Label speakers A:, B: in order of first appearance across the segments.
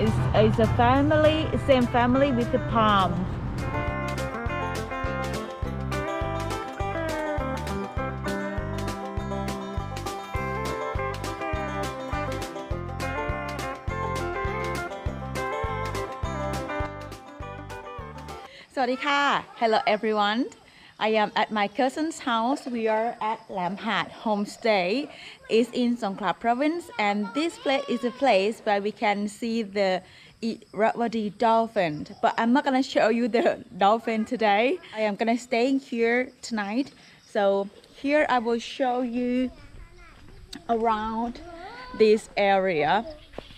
A: It's a family, same family with the palm. Sawadee Hello everyone. I am at my cousin's house. We are at Leam homestay. It's in Songkla province, and this place is a place where we can see the Irrawaddy dolphin. But I'm not gonna show you the dolphin today. I am gonna stay here tonight. So here I will show you around this area.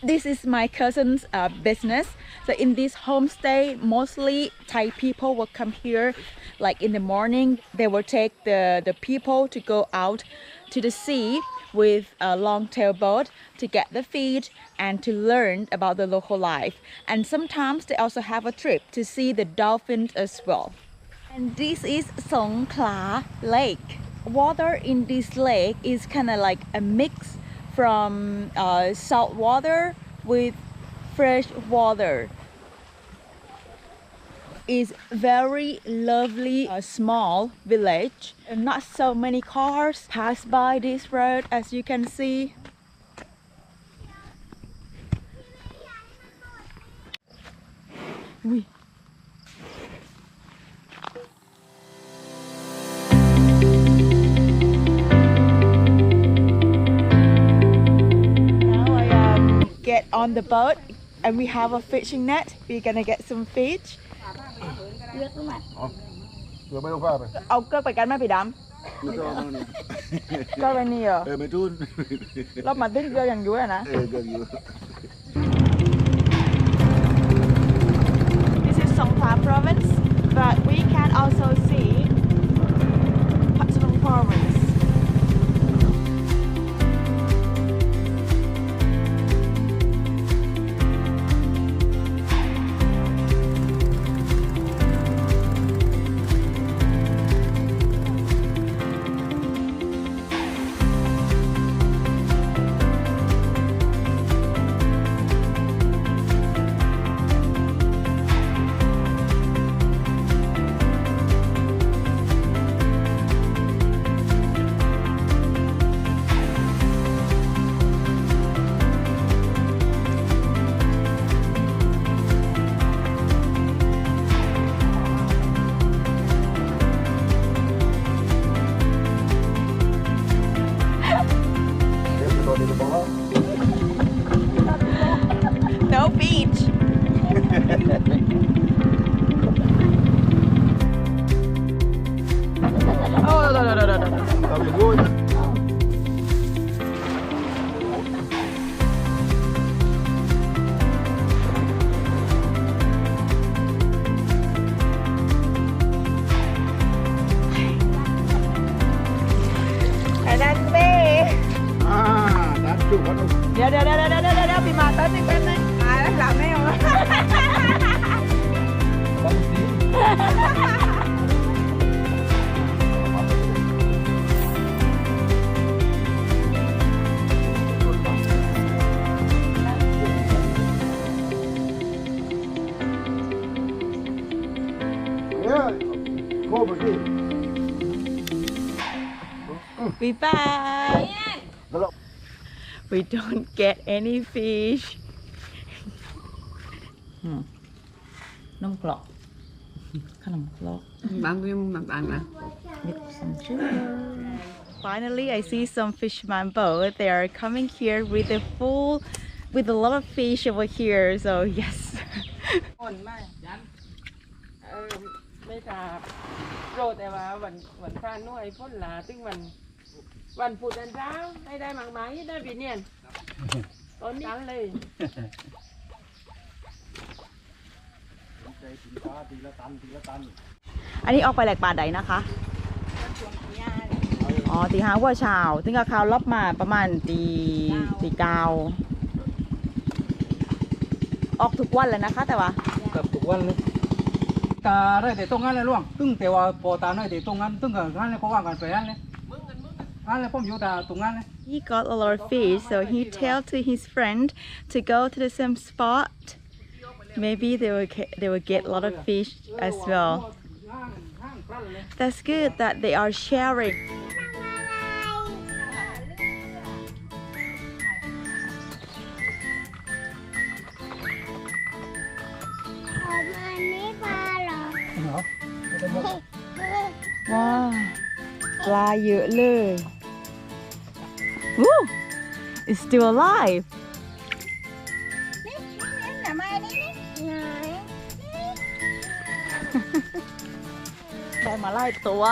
A: This is my cousin's business. So in this homestay, mostly Thai people will come here. Like in the morning, they will take the people to go out to the sea with a long tail boat to get the feed and to learn about the local life. And sometimes they also have a trip to see the dolphins as well. And this is Songkla Lake. Water in this lake is kind of like a mix from salt water with fresh water. Is very lovely small village, and not so many cars pass by this road, as you can see. Oui. Now I get on the boat and we have a fishing net. We're gonna get some fish. เลือกรู้ไหมเลือกไม่ต้องพลาดไปเอาเกลือไปกันไหมพี่ดำไม่ต้องนี่เกลือไปนี่เหรอไม่ทุนรอบมาตึ้งเกลืออย่างยุ่ยนะเกลืออยู่ This is Songkla province, but we can also see Patong province. No beach. Oh no no no no no. And that's me. That's true. เดี๋ยวพี่มาต้นนี่เป็นไงหลับไม่ออกBye bye. We don't get any fish. นมกรอกขนมกรอกบางวิวบางนะ with some sugar. Finally, I see some fisherman boat. They are coming here with a lot of fish over here. So yes. ไม่ทราบโรแต่ว่าวันพระน้อยพ้นหลาถึงวันพุธวันเช้าได้หมากไม้ได้ปีเนียนตอนนี้เลยอันนี้ออกไปแหลกป่าใดนะคะอ๋อตีห้าว่าเช้าถึงกับข่าวรอบมาประมาณตีเก้าออกทุกวันเลยนะคะแต่ว่ากับทุกวันเลยตาได้แต่ตรงนั้นเลยล่วงตึ้งแต่ว่าพอตาได้แต่ตรงนั้นตึ้งกับนั้นเลยเขาว่ากันไปนั่นเลย He got a lot of fish, so he tell to his friend to go to the same spot. Maybe they will get a lot of fish as well. That's good that they are sharing. Wow, ปลาเยอะเลย Woo! It's still alive. ได้มาไล่ตัว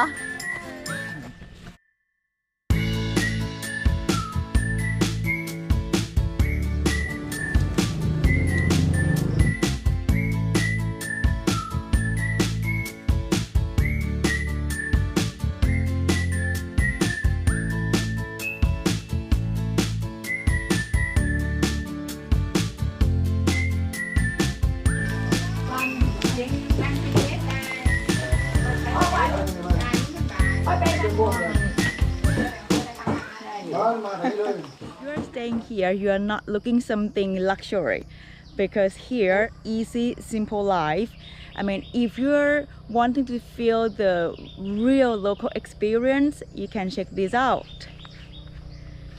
A: You are staying here, you are not looking something luxury because here easy simple life. I mean, if you're wanting to feel the real local experience, you can check this out.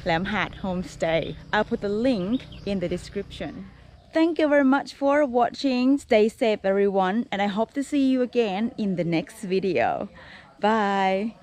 A: Lam Hat Homestay. I'll put the link in the description. Thank you very much for watching. Stay safe everyone, and I hope to see you again in the next video. Bye.